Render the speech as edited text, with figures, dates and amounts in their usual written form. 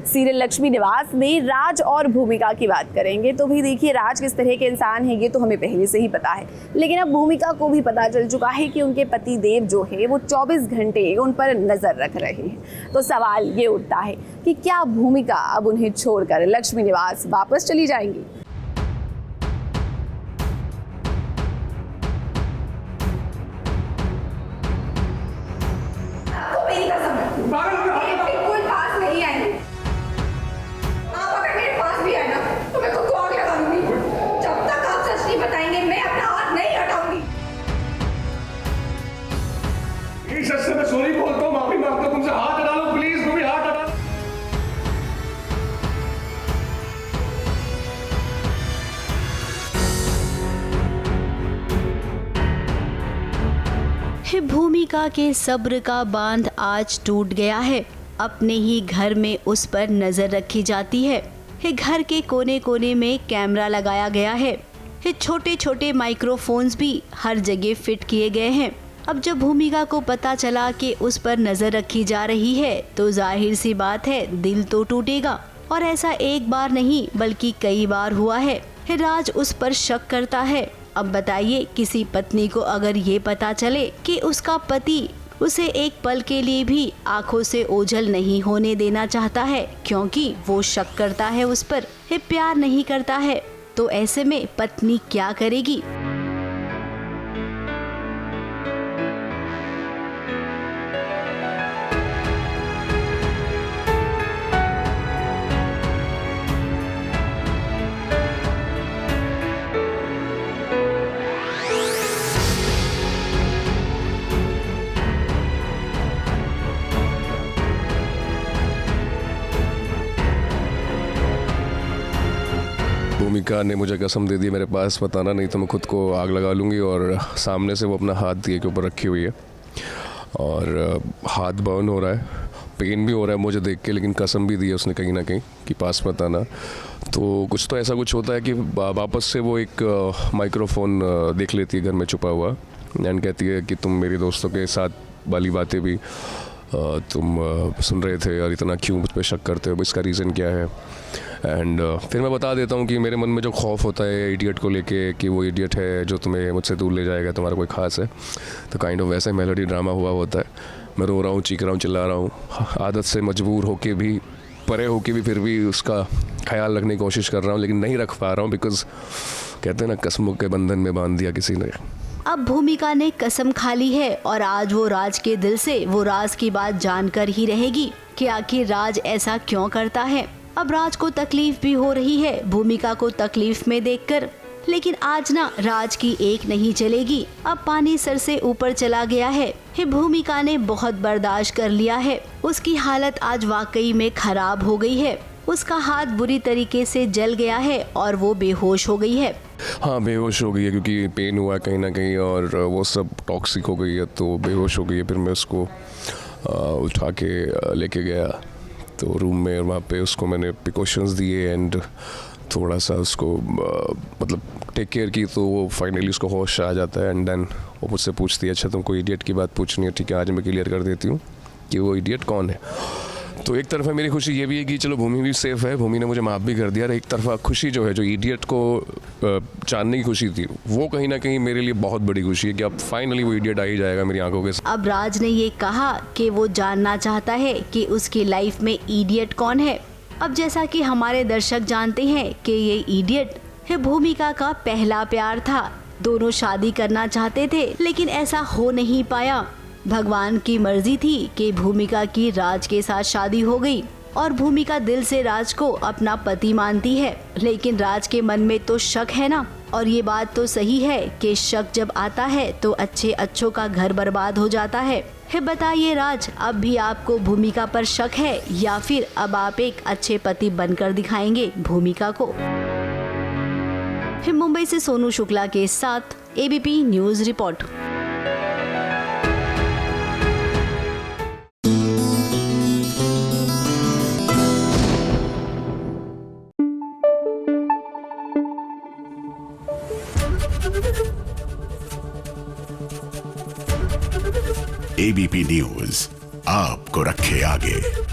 Serial Lakshmi निवास में राज और भूमिका की बात करेंगे तो भी देखिए राज किस तरह के इंसान है ये तो हमें पहले से ही पता है, लेकिन अब भूमिका को भी पता चल चुका है कि उनके पति देव जो है वो 24 घंटे उन पर नजर रख रहे हैं। तो सवाल ये उठता है कि क्या भूमिका अब उन्हें छोड़कर लक्ष्मी निवास वापस चली जाएंगी। मैं सॉरी बोलता हूँ, माफी मांगता हूँ तुमसे, हाथ हटा लो प्लीज, तुम हाथ हटा। भूमिका के सब्र का बांध आज टूट गया है। अपने ही घर में उस पर नजर रखी जाती है। घर के कोने कोने में कैमरा लगाया गया है। छोटे छोटे माइक्रोफोन्स भी हर जगह फिट किए गए हैं। अब जब भूमिका को पता चला कि उस पर नजर रखी जा रही है तो जाहिर सी बात है दिल तो टूटेगा। और ऐसा एक बार नहीं बल्कि कई बार हुआ है। राज उस पर शक करता है। अब बताइए, किसी पत्नी को अगर ये पता चले कि उसका पति उसे एक पल के लिए भी आंखों से ओझल नहीं होने देना चाहता है क्योंकि वो शक करता है उस पर, प्यार नहीं करता है, तो ऐसे में पत्नी क्या करेगी। भूमिका ने मुझे कसम दे दी मेरे पास बताना नहीं तो मैं खुद को आग लगा लूँगी, और सामने से वो अपना हाथ दिए के ऊपर रखी हुई है और हाथ बर्न हो रहा है, पेन भी हो रहा है मुझे देख के, लेकिन कसम भी दी है उसने कहीं ना कहीं कि पास बताना। तो कुछ तो ऐसा कुछ होता है कि वापस से वो एक माइक्रोफोन देख लेती है घर में छुपा हुआ एंड कहती है कि तुम मेरे दोस्तों के साथ वाली बातें भी तुम सुन रहे थे और इतना क्यों मुझ पर शक करते हो, इसका रीज़न क्या है। एंड फिर मैं बता देता हूँ कि मेरे मन में जो खौफ होता है इडियट को लेके कि वो इडियट है जो तुम्हें मुझसे दूर ले जाएगा, तुम्हारा कोई खास है, तो काइंड ऑफ वैसे मेलोडी ड्रामा हुआ होता है। मैं रो रहा हूँ, चीख रहा हूँ, चिल्ला रहा हूँ, आदत से मजबूर होके भी, परे होके भी फिर भी उसका ख्याल रखने की कोशिश कर रहा हूँ, लेकिन नहीं रख पा रहा हूँ बिकॉज कहते हैं ना कसमों के बंधन में बांध दिया किसी ने। अब भूमिका ने कसम खा ली है और आज वो राज के दिल से वो राज की बात जानकर ही रहेगी कि आखिर राज ऐसा क्यों करता है। अब राज को तकलीफ भी हो रही है भूमिका को तकलीफ में देखकर, लेकिन आज ना राज की एक नहीं चलेगी। अब पानी सर से ऊपर चला गया है। भूमिका ने बहुत बर्दाश्त कर लिया है। उसकी हालत आज वाकई में खराब हो गई है। उसका हाथ बुरी तरीके से जल गया है और वो बेहोश हो गई है। हाँ, बेहोश हो गई है क्योंकि पेन हुआ कहीं ना कहीं और वो सब टॉक्सिक हो गई है, तो बेहोश हो गई है। फिर मैं उसको उठा के लेके गया तो रूम में, वहाँ पे उसको मैंने प्रिकॉशंस दिए एंड थोड़ा सा उसको मतलब टेक केयर की, तो वो फाइनली उसको होश आ जाता है। एंड देन वो मुझसे पूछती है अच्छा तुमको इडियट की बात पूछनी है, ठीक है आज मैं क्लियर कर देती हूँ कि वो इडियट कौन है। तो एक तरफ मेरी खुशी ये भी है कि चलो भूमि भी सेफ है, भूमि ने मुझे माफ़ भी कर दिया। और एक तरफा खुशी जो है, जो इडियट को जानने की खुशी थी, वो कहीं ना कहीं मेरे लिए बहुत बड़ी खुशी है कि अब फाइनली वो इडियट आ ही जाएगा मेरी आंखों के सामने। अब राज ने ये कहा कि वो जानना चाहता है कि उसकी लाइफ में इडियट कौन है। अब जैसा कि हमारे दर्शक जानते हैं कि ये इडियट भूमिका का पहला प्यार था। दोनों शादी करना चाहते थे लेकिन ऐसा हो नहीं पाया। भगवान की मर्जी थी कि भूमिका की राज के साथ शादी हो गई और भूमिका दिल से राज को अपना पति मानती है, लेकिन राज के मन में तो शक है ना। और ये बात तो सही है कि शक जब आता है तो अच्छे अच्छों का घर बर्बाद हो जाता है। बताइए राज, अब भी आपको भूमिका पर शक है या फिर अब आप एक अच्छे पति बनकर दिखाएंगे भूमिका को। मुंबई से सोनू शुक्ला के साथ ABP news report. ABP news आपको रखे आगे।